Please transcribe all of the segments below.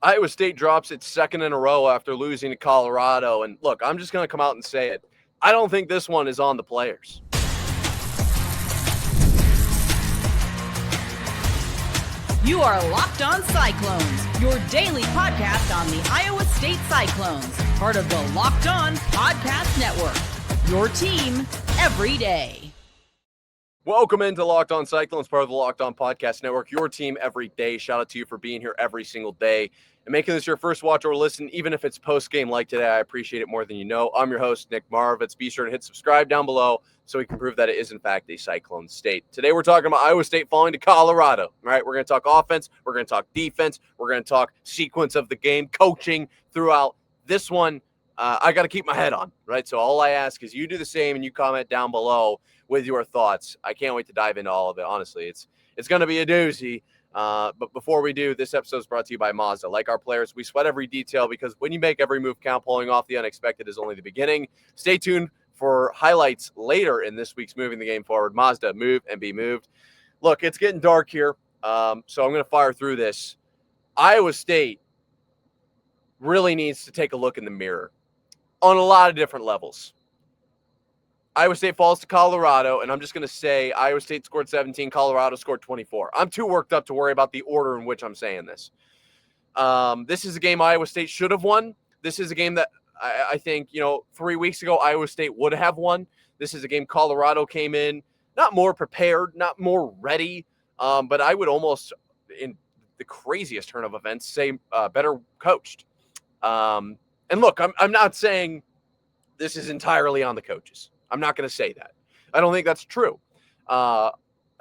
Iowa State drops its second in a row after losing to Colorado. And look, I'm just going to come out and say it. I don't think this one is on the players. You are Locked On Cyclones, your daily podcast on the Iowa State Cyclones, part of the Locked On Podcast Network, your team every day. Welcome into Locked On Cyclones, part of the Locked On Podcast Network, your team every day. Shout out to you for being here every single day and making this your first watch or listen, even if it's post-game like today. I appreciate it more than you know. I'm your host, Nick Maravitz. Be sure to hit subscribe down below so we can prove that it is, in fact, a Cyclone state. Today, we're talking about Iowa State falling to Colorado. All right, we're going to talk offense. We're going to talk defense. We're going to talk sequence of the game, coaching throughout this one. I got to keep my head on, right? So all I ask is you do the same and you comment down below with your thoughts. I can't wait to dive into all of it. Honestly, it's going to be a doozy. But before we do, this episode is brought to you by Mazda. Like our players, we sweat every detail because when you make every move count, pulling off the unexpected is only the beginning. Stay tuned for highlights later in this week's Moving the Game Forward. Mazda, move and be moved. Look, it's getting dark here, so I'm going to fire through this. Iowa State really needs to take a look in the mirror on a lot of different levels. Iowa State falls to Colorado, and I'm just going to say Iowa State scored 17, Colorado scored 24. I'm too worked up to worry about the order in which I'm saying this. This is a game Iowa State should have won. This is a game that I think, 3 weeks ago, Iowa State would have won. This is a game Colorado came in not more prepared, not more ready, but I would almost, in the craziest turn of events, say better coached. And look, I'm not saying this is entirely on the coaches. I'm not going to say that. I don't think that's true. I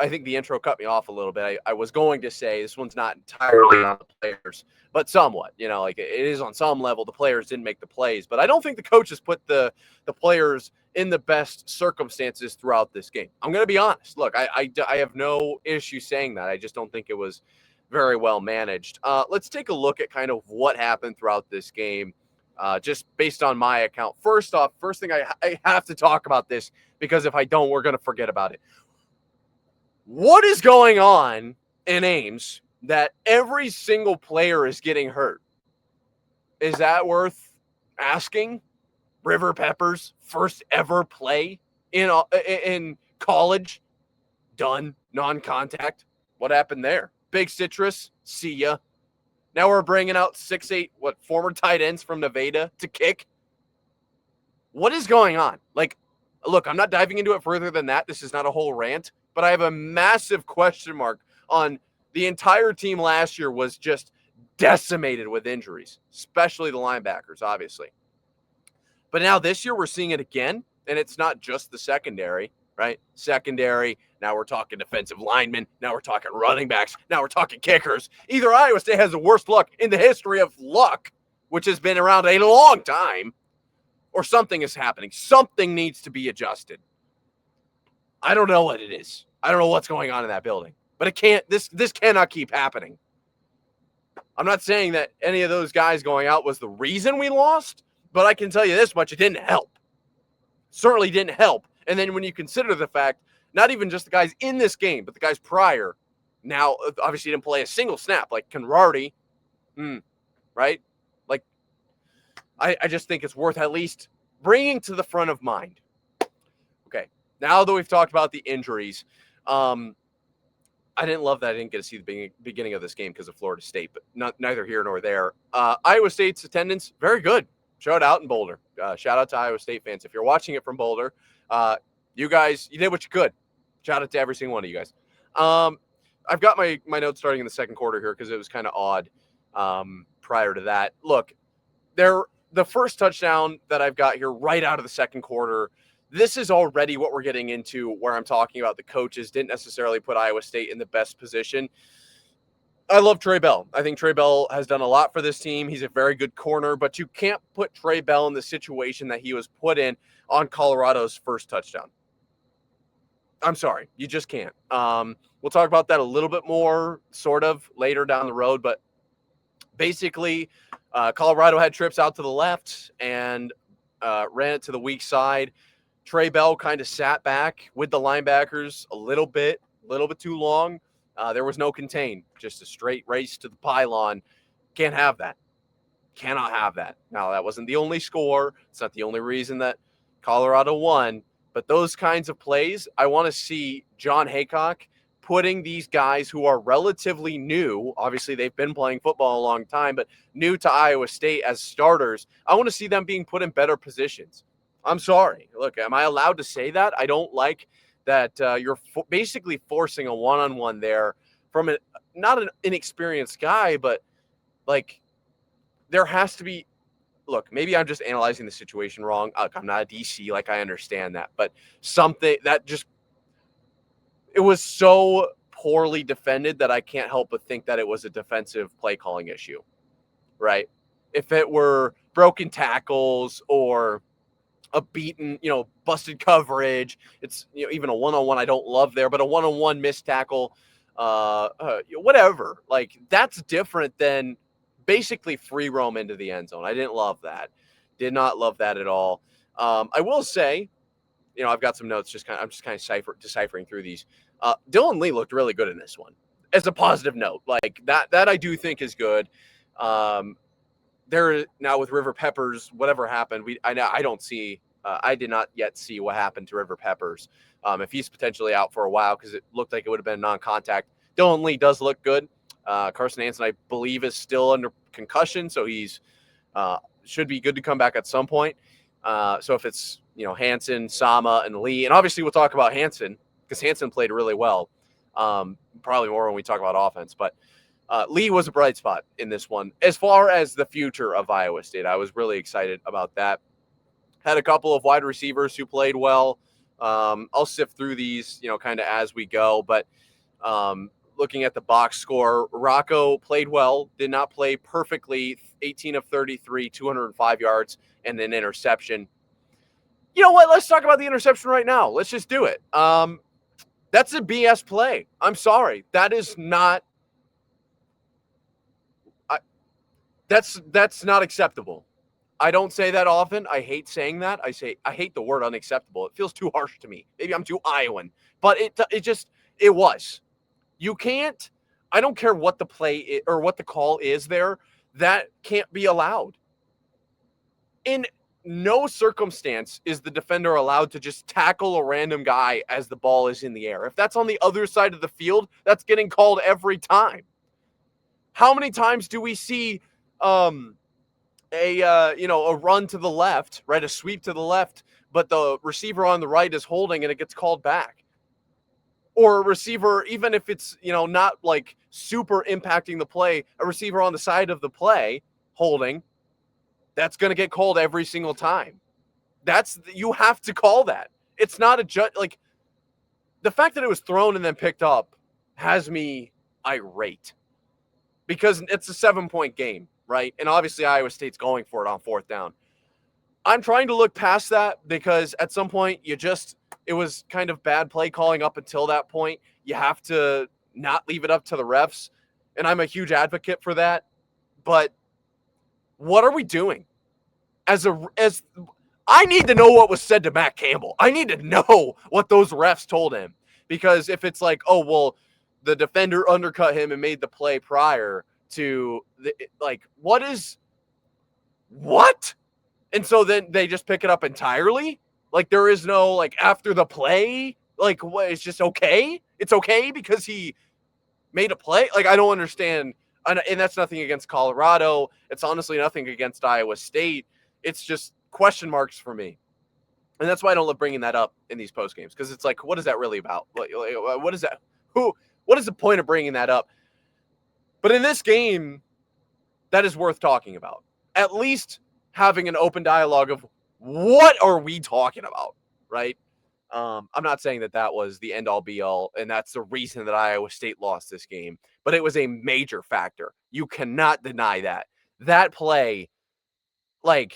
think the intro cut me off a little bit. I was going to say this one's not entirely on the players, but somewhat. It is on some level. The players didn't make the plays, but I don't think the coaches put the players in the best circumstances throughout this game. I'm going to be honest. Look, I have no issue saying that. I just don't think it was very well managed. Let's take a look at kind of what happened throughout this game. Just based on my account. First thing I have to talk about this, because if I don't, we're going to forget about it. What is going on in Ames that every single player is getting hurt? Is that worth asking? River Peppers first ever play in college, done, non-contact. What happened there? Big Citrus, see ya. Now we're bringing out 6'8", former tight ends from Nevada to kick. What is going on? Look, I'm not diving into it further than that. This is not a whole rant, but I have a massive question mark on the entire team last year was just decimated with injuries, especially the linebackers, obviously. But now this year we're seeing it again, and it's not just the secondary, right? Secondary. Now we're talking defensive linemen. Now we're talking running backs. Now we're talking kickers. Either Iowa State has the worst luck in the history of luck, which has been around a long time, or something is happening. Something needs to be adjusted. I don't know what it is. I don't know what's going on in that building. But it can't. This cannot keep happening. I'm not saying that any of those guys going out was the reason we lost, but I can tell you this much: it didn't help. Certainly didn't help. And then when you consider the fact, not even just the guys in this game, but the guys prior, now obviously didn't play a single snap, like Conrarty, right? I just think it's worth at least bringing to the front of mind. Okay, now that we've talked about the injuries, I didn't love that I didn't get to see the beginning of this game because of Florida State, but neither here nor there. Iowa State's attendance, very good. Shout out in Boulder. Shout out to Iowa State fans. If you're watching it from Boulder, you guys, you did what you could. Shout out to every single one of you guys. I've got my notes starting in the second quarter here because it was kind of odd prior to that. Look, the first touchdown that I've got here right out of the second quarter, this is already what we're getting into where I'm talking about the coaches didn't necessarily put Iowa State in the best position. I love Trey Bell. I think Trey Bell has done a lot for this team. He's a very good corner, but you can't put Trey Bell in the situation that he was put in on Colorado's first touchdown. I'm sorry. You just can't. We'll talk about that a little bit more sort of later down the road, but basically Colorado had trips out to the left and ran it to the weak side. Trey Bell kind of sat back with the linebackers a little bit too long. There was no contain, just a straight race to the pylon. Can't have that. Cannot have that. Now, that wasn't the only score. It's not the only reason that Colorado won. But those kinds of plays, I want to see John Haycock putting these guys who are relatively new, obviously they've been playing football a long time, but new to Iowa State as starters. I want to see them being put in better positions. I'm sorry. Look, am I allowed to say that? I don't like that you're basically forcing a one-on-one there from not an inexperienced guy, but like there has to be. Look, maybe I'm just analyzing the situation wrong. Look, I'm not a DC, like I understand that, but something that just it was so poorly defended that I can't help but think that it was a defensive play calling issue, right? If it were broken tackles or a beaten, busted coverage, it's even a one-on-one I don't love there, but a one-on-one missed tackle, whatever. Like that's different than basically free roam into the end zone. I didn't love that. Did not love that at all. I will say, I've got some notes. I'm just kind of deciphering through these. Dylan Lee looked really good in this one. As a positive note, like that I do think is good. There now with River Peppers, whatever happened, I don't see. I did not yet see what happened to River Peppers. If he's potentially out for a while because it looked like it would have been non-contact. Dylan Lee does look good. Carson Hansen, I believe, is still under concussion, so he's should be good to come back at some point. So if it's Hansen, Sama, and Lee, and obviously we'll talk about Hansen because Hansen played really well. Probably more when we talk about offense, but Lee was a bright spot in this one. As far as the future of Iowa State, I was really excited about that. Had a couple of wide receivers who played well. I'll sift through these, kind of as we go, but looking at the box score, Rocco played well, did not play perfectly, 18 of 33, 205 yards, and an interception. You know what? Let's talk about the interception right now. Let's just do it. That's a BS play. I'm sorry. That is not that's not acceptable. I don't say that often. I hate saying that. I hate the word unacceptable. It feels too harsh to me. Maybe I'm too Iowan, but it was. You can't. I don't care what the play is, or what the call is there. That can't be allowed. In no circumstance is the defender allowed to just tackle a random guy as the ball is in the air. If that's on the other side of the field, that's getting called every time. How many times do we see a run to the left, right? A sweep to the left, but the receiver on the right is holding and it gets called back. Or a receiver, even if it's, not like super impacting the play, a receiver on the side of the play holding, that's going to get called every single time. You have to call that. It's not a judge. Like the fact that it was thrown and then picked up has me irate because it's a 7-point game. Right. And obviously Iowa State's going for it on 4th down. I'm trying to look past that because at some point it was kind of bad play calling up until that point. You have to not leave it up to the refs. And I'm a huge advocate for that. But what are we doing? As I need to know what was said to Matt Campbell. I need to know what those refs told him. Because if it's like, oh, well, the defender undercut him and made the play prior to what? And so then they just pick it up entirely. Like there is no after the play, what? It's just okay. It's okay because he made a play. I don't understand. And that's nothing against Colorado. It's honestly nothing against Iowa State. It's just question marks for me. And that's why I don't love bringing that up in these post games. Cause it's what is that really about? What is that? What is the point of bringing that up? But in this game, that is worth talking about. At least having an open dialogue of what are we talking about, right? I'm not saying that was the end-all be-all, and that's the reason that Iowa State lost this game. But it was a major factor. You cannot deny that. That play, that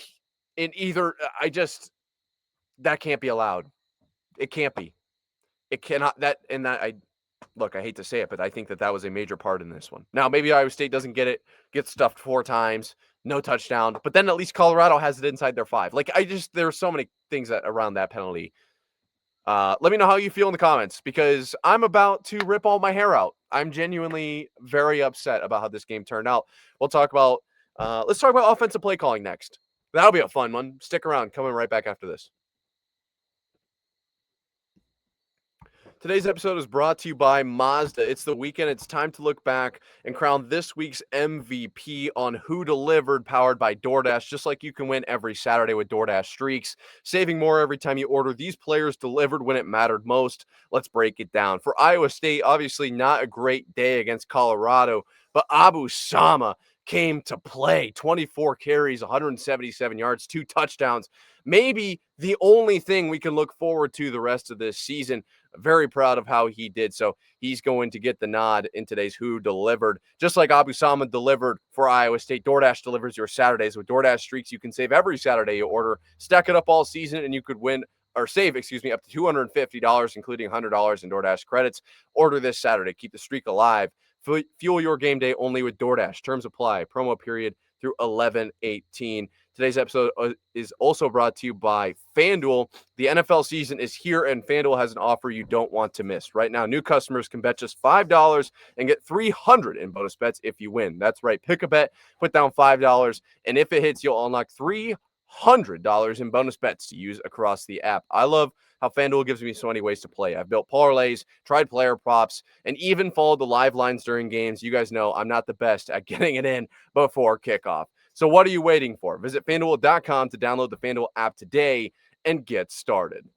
can't be allowed. It can't be. It cannot. Look, I hate to say it, but I think that was a major part in this one. Now, maybe Iowa State doesn't get stuffed 4 times, no touchdown, but then at least Colorado has it inside their 5. There are so many things around that penalty. Let me know how you feel in the comments, because I'm about to rip all my hair out. I'm genuinely very upset about how this game turned out. We'll talk about, let's talk about offensive play calling next. That'll be a fun one. Stick around. Coming right back after this. Today's episode is brought to you by Mazda. It's the weekend. It's time to look back and crown this week's MVP on Who Delivered, powered by DoorDash. Just like you can win every Saturday with DoorDash Streaks, saving more every time you order. These players delivered when it mattered most. Let's break it down. For Iowa State, obviously not a great day against Colorado, but Abu Sama came to play. 24 carries, 177 yards, 2 touchdowns. Maybe the only thing we can look forward to the rest of this season. Very proud of how he did. So he's going to get the nod in today's Who Delivered. Just like Abu Sama delivered for Iowa State, DoorDash delivers your Saturdays. With DoorDash Streaks, you can save every Saturday you order. Stack it up all season, and you could win or save, up to $250, including $100 in DoorDash credits. Order this Saturday. Keep the streak alive. Fuel your game day only with DoorDash. Terms apply. Promo period through 11/18. Today's episode is also brought to you by FanDuel. The NFL season is here, and FanDuel has an offer you don't want to miss. Right now, new customers can bet just $5 and get $300 in bonus bets if you win. That's right. Pick a bet, put down $5, and if it hits, you'll unlock $300 in bonus bets to use across the app. I love how FanDuel gives me so many ways to play. I've built parlays, tried player props, and even followed the live lines during games. You guys know I'm not the best at getting it in before kickoff. So what are you waiting for? Visit FanDuel.com to download the FanDuel app today and get started.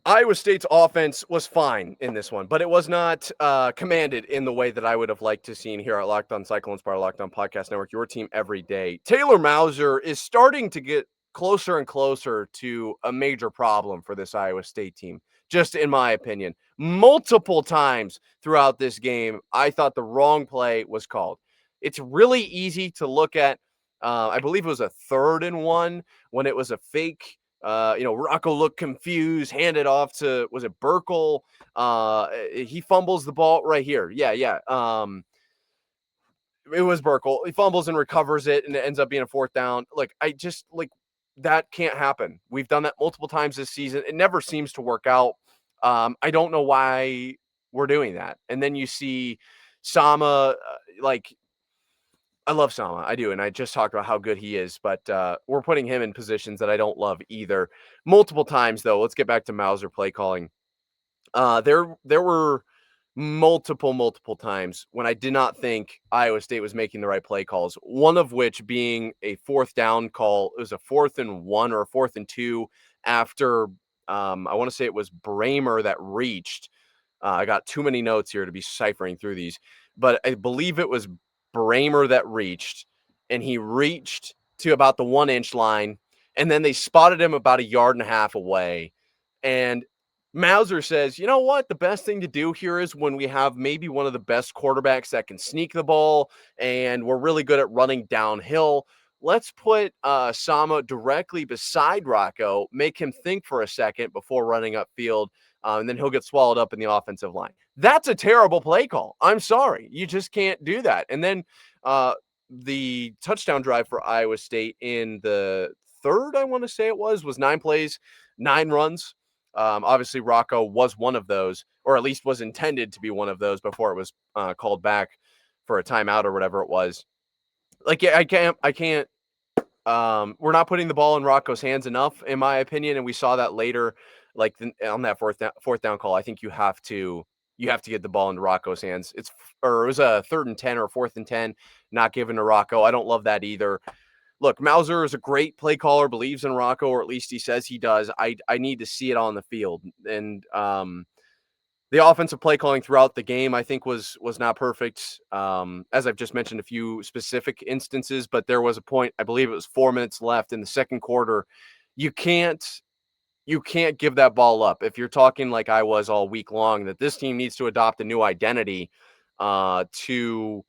Iowa State's offense was fine in this one, but it was not commanded in the way that I would have liked to seen here at Locked On Cyclones, part of Locked On Podcast Network, your team every day. Taylor Mauser is starting to get closer and closer to a major problem for this Iowa State team, just in my opinion. Multiple times throughout this game, I thought the wrong play was called. It's really easy to look at. I believe it was a 3rd and 1 when it was a fake. Rocco looked confused, handed off to, was it Burkle? He fumbles the ball right here. Yeah. It was Burkle. He fumbles and recovers it, and it ends up being a 4th down. That can't happen. We've done that multiple times this season. It never seems to work out. I don't know why we're doing that. And then you see Sama, I love Sama. I do. And I just talked about how good he is, but we're putting him in positions that I don't love either. Multiple times, though. Let's get back to Mauser play calling. There were multiple times when I did not think Iowa State was making the right play calls. One of which being a 4th down call. It was a 4th and 1 or a 4th and 2 after, I want to say it was Bramer that reached. I got too many notes here to be ciphering through these, but I believe it was Bramer that reached, and he reached to about the 1-inch line, and then they spotted him about 1.5 yards away. And Mauser says, you know what? The best thing to do here is when we have maybe one of the best quarterbacks that can sneak the ball, and we're really good at running downhill. Let's put Sama directly beside Rocco, make him think for a second before running upfield, and then he'll get swallowed up in the offensive line. That's a terrible play call. I'm sorry. You just can't do that. And then the touchdown drive for Iowa State in the 3rd, I want to say it was 9 plays, 9 runs. Obviously, Rocco was one of those, or at least was intended to be one of those before it was called back for a timeout or whatever it was. I can't. We're not putting the ball in Rocco's hands enough, in my opinion, and we saw that later. On that 4th down call, I think you have to get the ball into Rocco's hands. It was a 3rd and 10 or 4th and 10, not given to Rocco. I don't love that either. Look, Mauser is a great play caller, believes in Rocco, or at least he says he does. I need to see it on the field. And the offensive play calling throughout the game, I think, was not perfect. As I've just mentioned, a few specific instances, but there was a point, I believe it was 4 minutes left in the 2nd quarter. You can't give that ball up. If you're talking like I was all week long, that this team needs to adopt a new identity to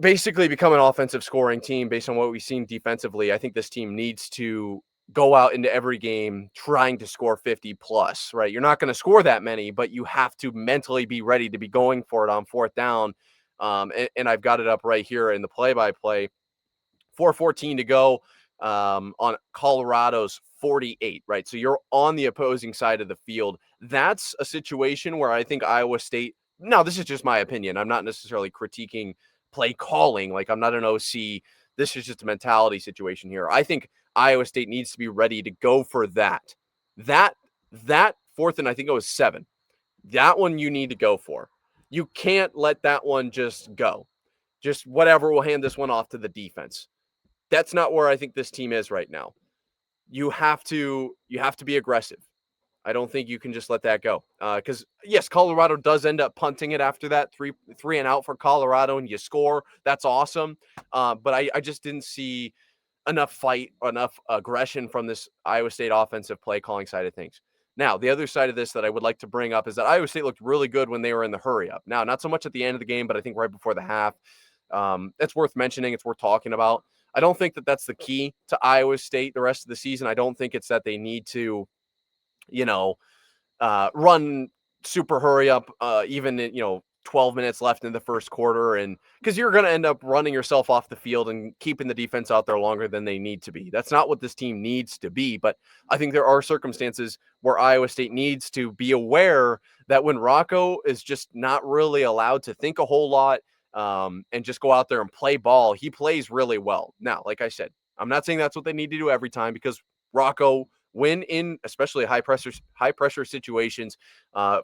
basically become an offensive scoring team based on what we've seen defensively. I think this team needs to go out into every game trying to score 50 plus, right? You're not going to score that many, but you have to mentally be ready to be going for it on 4th down. And I've got it up right here in the play-by-play 4:14 to go on Colorado's 48, right? So you're on the opposing side of the field. That's a situation where I think Iowa State, now this is just my opinion. I'm not necessarily critiquing play calling. Like, I'm not an OC. This is just a mentality situation here. I think Iowa State needs to be ready to go for that. That fourth and I think it was 7. That one you need to go for. You can't let that one just go. Just whatever, we'll hand this one off to the defense. That's not where I think this team is right now. You have to be aggressive. I don't think you can just let that go. Because yes, Colorado does end up punting it after that, three and out for Colorado, and you score. That's awesome. But I just didn't see enough fight, enough aggression from this Iowa State offensive play calling side of things. Now, the other side of this that I would like to bring up is that Iowa State looked really good when they were in the hurry up. Now, not so much at the end of the game, but I think right before the half. That's worth mentioning. It's worth talking about. I don't think that that's the key to Iowa State the rest of the season. I don't think it's that they need to, run super hurry up, even in, 12 minutes left in the first quarter. And because you're going to end up running yourself off the field and keeping the defense out there longer than they need to be. That's not what this team needs to be. But I think there are circumstances where Iowa State needs to be aware that when Rocco is just not really allowed to think a whole lot, and just go out there and play ball, he plays really well. Now, like I said, I'm not saying that's what they need to do every time, because Rocco, when in especially high pressure situations,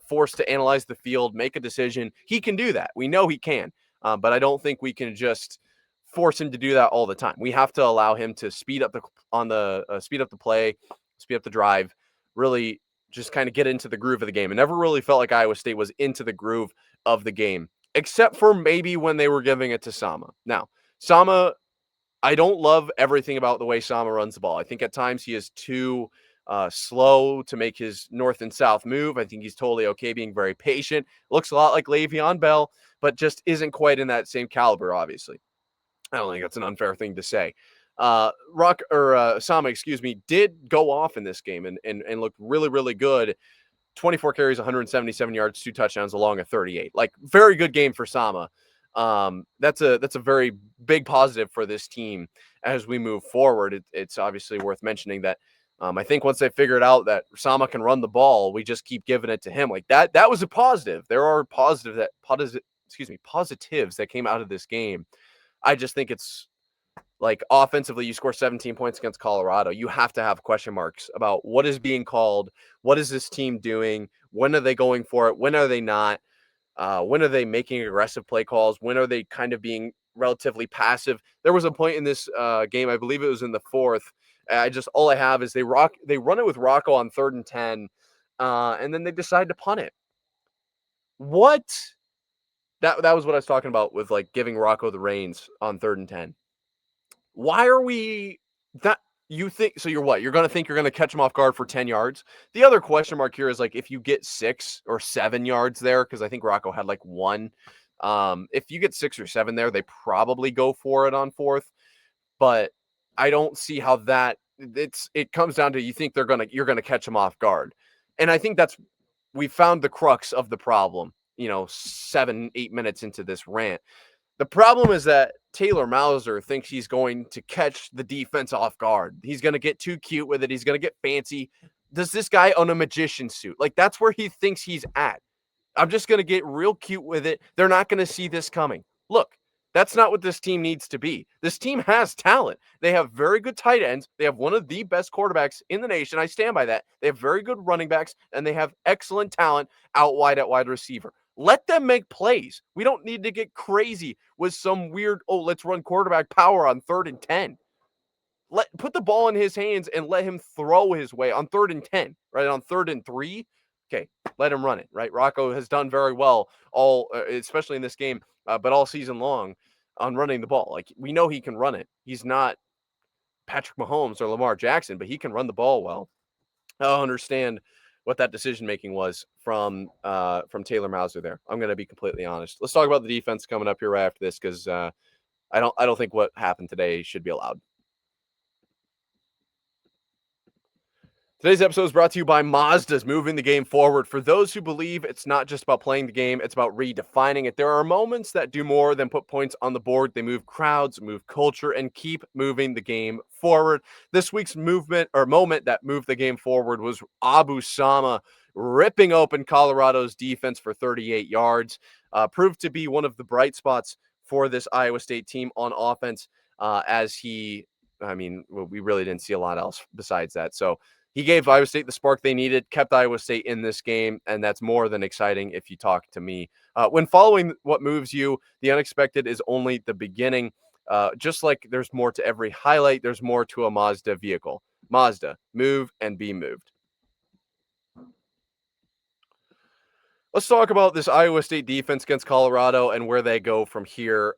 forced to analyze the field, make a decision, he can do that. We know he can, but I don't think we can just force him to do that all the time. We have to allow him to speed up the play, speed up the drive, really just kind of get into the groove of the game. It never really felt like Iowa State was into the groove of the game, except for maybe when they were giving it to Sama. Now, Sama, I don't love everything about the way Sama runs the ball. I think at times he is too slow to make his north and south move. I think he's totally okay being very patient. Looks a lot like Le'Veon Bell, but just isn't quite in that same caliber, obviously. I don't think that's an unfair thing to say. Sama, did go off in this game and looked really, really good. 24 carries, 177 yards, 2 touchdowns along a 38. Like, very good game for Sama. That's a very big positive for this team as we move forward. It's obviously worth mentioning that I think once they figured out that Sama can run the ball, we just keep giving it to him. Like, that was a positive. There are positives that came out of this game. I just think it's like, offensively, you score 17 points against Colorado. You have to have question marks about what is being called. What is this team doing? When are they going for it? When are they not? When are they making aggressive play calls? When are they kind of being relatively passive? There was a point in this game, I believe it was in the fourth. All I have is they run it with Rocco on 3rd and 10, and then they decide to punt it. What? That was what I was talking about with, like, giving Rocco the reins on 3rd and 10. Why are we that you think so? You're what? You're going to think you're going to catch them off guard for 10 yards. The other question mark here is, like, if you get 6 or 7 yards there, because I think Rocco had like 1. If you get 6 or 7 there, they probably go for it on 4th. But I don't see how it comes down to, you think you're going to catch them off guard. And I think we found the crux of the problem, 7-8 minutes into this rant. The problem is that Taylor Mauser thinks he's going to catch the defense off guard. He's going to get too cute with it. He's going to get fancy. Does this guy own a magician suit? Like, that's where he thinks he's at. I'm just going to get real cute with it. They're not going to see this coming. Look, that's not what this team needs to be. This team has talent. They have very good tight ends. They have one of the best quarterbacks in the nation. I stand by that. They have very good running backs, and they have excellent talent out wide at wide receiver. Let them make plays. We don't need to get crazy with some weird, let's run quarterback power on 3rd and 10. Put the ball in his hands and let him throw his way on 3rd and 10, right? On 3rd and 3. Okay, let him run it, right? Rocco has done very well especially in this game, but all season long on running the ball. Like, we know he can run it. He's not Patrick Mahomes or Lamar Jackson, but he can run the ball well. I don't understand what that decision-making was from Taylor Mauser there. I'm going to be completely honest. Let's talk about the defense coming up here right after this, because I don't think what happened today should be allowed. Today's episode is brought to you by Mazda's moving the game forward. For those who believe it's not just about playing the game, it's about redefining it. There are moments that do more than put points on the board. They move crowds, move culture, and keep moving the game forward. This week's movement or moment that moved the game forward was Abu Sama ripping open Colorado's defense for 38 yards. Proved to be one of the bright spots for this Iowa State team on offense we really didn't see a lot else besides that. So he gave Iowa State the spark they needed, kept Iowa State in this game, and that's more than exciting if you talk to me. When following what moves you, the unexpected is only the beginning. Just like there's more to every highlight, there's more to a Mazda vehicle. Mazda, move and be moved. Let's talk about this Iowa State defense against Colorado and where they go from here.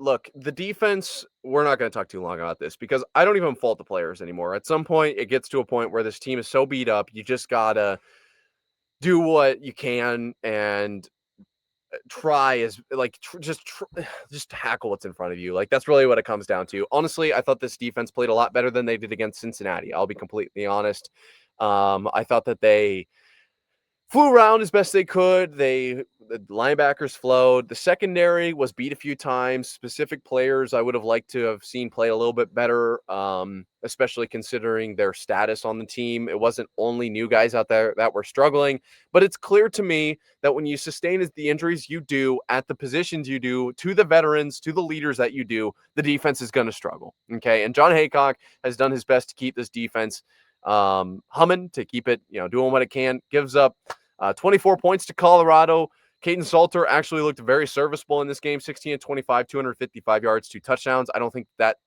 Look, the defense, we're not going to talk too long about this because I don't even fault the players anymore. At some point, it gets to a point where this team is so beat up, you just got to do what you can and just tackle what's in front of you. Like, that's really what it comes down to. Honestly, I thought this defense played a lot better than they did against Cincinnati. I'll be completely honest. I thought that they flew around as best they could. The linebackers flowed. The secondary was beat a few times. Specific players I would have liked to have seen play a little bit better, especially considering their status on the team. It wasn't only new guys out there that were struggling, but it's clear to me that when you sustain the injuries you do at the positions you do, to the veterans, to the leaders that you do, the defense is going to struggle. Okay, and John Haycock has done his best to keep this defense humming, to keep it, doing what it can. Gives up 24 points to Colorado. Caden Salter actually looked very serviceable in this game, 16 and 25, 255 yards, 2 touchdowns. I don't think that,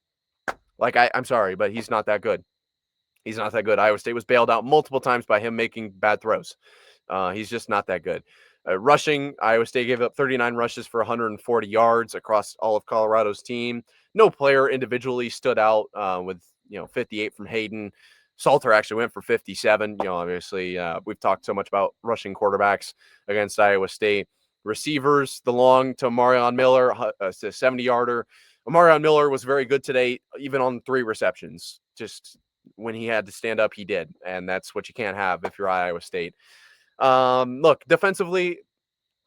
I'm sorry, but he's not that good. He's not that good. Iowa State was bailed out multiple times by him making bad throws. He's just not that good. Rushing, Iowa State gave up 39 rushes for 140 yards across all of Colorado's team. No player individually stood out with 58 from Hayden. Salter actually went for 57. Obviously, we've talked so much about rushing quarterbacks against Iowa State. Receivers, the long to Marion Miller, a 70-yarder. Marion Miller was very good today, even on 3 receptions. Just when he had to stand up, he did. And that's what you can't have if you're Iowa State. Look, defensively,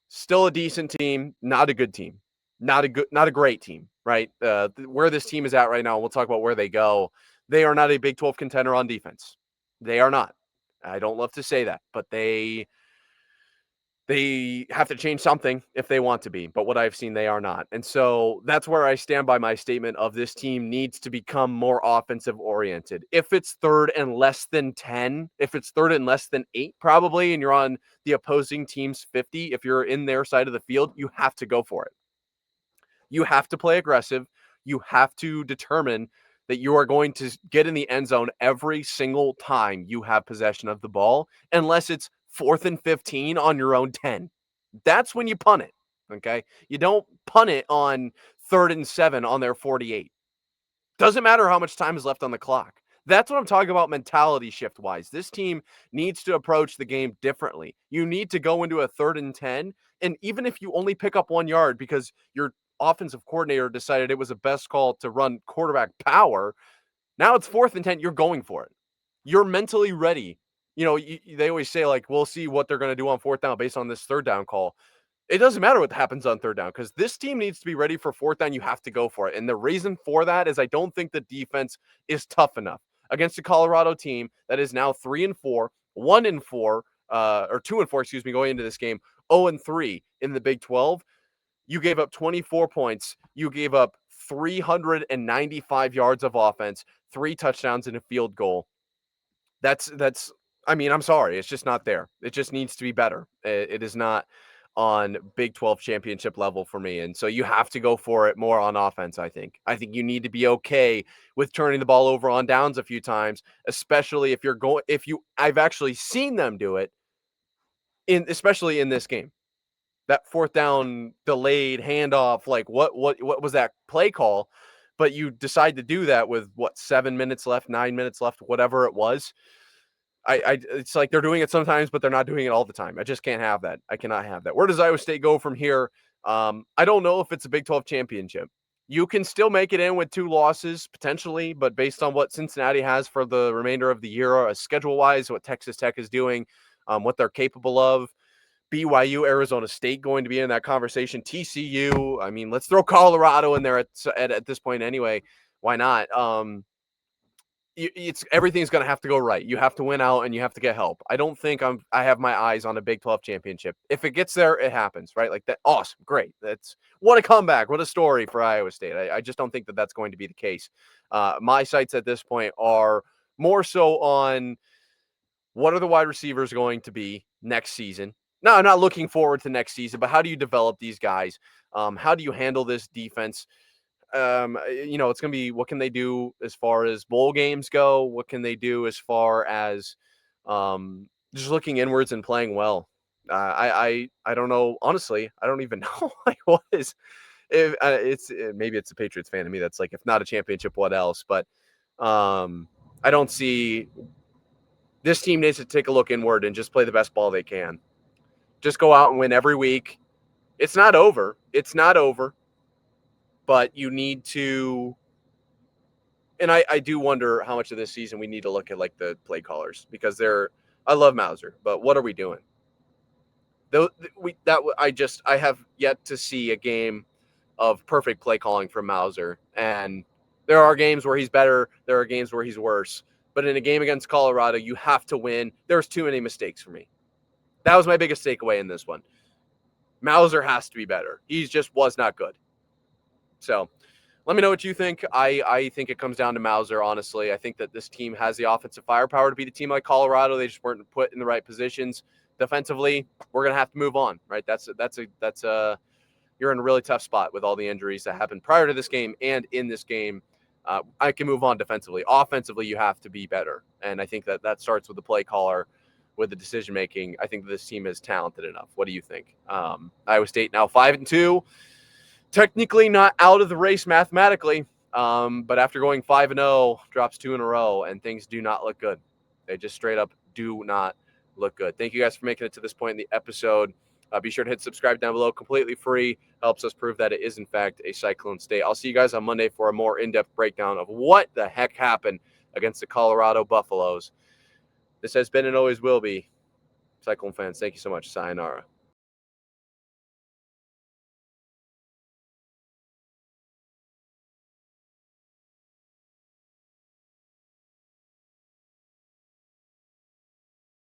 still a decent team, not a good team. Not a great team, right? Where this team is at right now, we'll talk about where they go. They are not a Big 12 contender on defense. They are not. I don't love to say that, but they have to change something if they want to be. But what I've seen, they are not. And so that's where I stand by my statement of this team needs to become more offensive oriented. If it's third and less than 10, if it's third and less than 8, probably, and you're on the opposing team's 50, if you're in their side of the field, you have to go for it. You have to play aggressive. You have to determine that you are going to get in the end zone every single time you have possession of the ball, unless it's 4th and 15 on your own 10. That's when you punt it, okay? You don't punt it on 3rd and 7 on their 48. Doesn't matter how much time is left on the clock. That's what I'm talking about mentality shift-wise. This team needs to approach the game differently. You need to go into a 3rd and 10, and even if you only pick up 1 yard because your offensive coordinator decided it was the best call to run quarterback power, now it's 4th and 10, you're going for it. You're mentally ready. They always say, we'll see what they're going to do on 4th down based on this 3rd down call. It doesn't matter what happens on 3rd down because this team needs to be ready for 4th down. You have to go for it. And the reason for that is I don't think the defense is tough enough against a Colorado team that is now 3-4, 1-4, or 2-4, going into this game, 0-3 in the Big 12. You gave up 24 points. You gave up 395 yards of offense, 3 touchdowns and a field goal. I'm sorry. It's just not there. It just needs to be better. It is not on Big 12 championship level for me. And so you have to go for it more on offense, I think. I think you need to be okay with turning the ball over on downs a few times, especially I've actually seen them do it, especially in this game. That 4th down delayed handoff, what was that play call? But you decide to do that with 7 minutes left, 9 minutes left, whatever it was. It's like they're doing it sometimes, but they're not doing it all the time. I just can't have that. I cannot have that. Where does Iowa State go from here? I don't know if it's a Big 12 championship. You can still make it in with 2 losses potentially, but based on what Cincinnati has for the remainder of the year, schedule-wise, what Texas Tech is doing, what they're capable of, BYU, Arizona State going to be in that conversation, TCU. I mean, let's throw Colorado in there at this point anyway. Why not? It's everything's going to have to go right. You have to win out and you have to get help. I don't think I have my eyes on a Big 12 championship. If it gets there, it happens, right? Like that. Awesome. Great. That's what a comeback. What a story for Iowa State. I just don't think that that's going to be the case. My sights at this point are more so on what are the wide receivers going to be next season. No, I'm not looking forward to next season, but how do you develop these guys? How do you handle this defense? It's going to be what can they do as far as bowl games go? What can they do as far as just looking inwards and playing well? I don't know. Honestly, I don't even know what is. If maybe it's a Patriots fan to me that's like, if not a championship, what else? But I don't see. This team needs to take a look inward and just play the best ball they can. Just go out and win every week. It's not over. It's not over. But you need to, and I do wonder how much of this season we need to look at like the play callers, because I love Mauser, but what are we doing? I have yet to see a game of perfect play calling from Mauser, and there are games where he's better, there are games where he's worse, but in a game against Colorado, you have to win. There's too many mistakes for me. That was my biggest takeaway in this one. Mauser has to be better. He just was not good. So let me know what you think. I think it comes down to Mauser, honestly. I think that this team has the offensive firepower to beat a team like Colorado. They just weren't put in the right positions. Defensively, we're going to have to move on, right? You're in a really tough spot with all the injuries that happened prior to this game and in this game. I can move on defensively. Offensively, you have to be better. And I think that starts with the play caller, with the decision-making. I think this team is talented enough. What do you think? Iowa State now 5-2. Technically not out of the race mathematically, but after going 5-0, drops 2 in a row, and things do not look good. They just straight up do not look good. Thank you guys for making it to this point in the episode. Be sure to hit subscribe down below, completely free. Helps us prove that it is, in fact, a Cyclone state. I'll see you guys on Monday for a more in-depth breakdown of what the heck happened against the Colorado Buffaloes. This has been and always will be. Cyclone fans, thank you so much. Sayonara.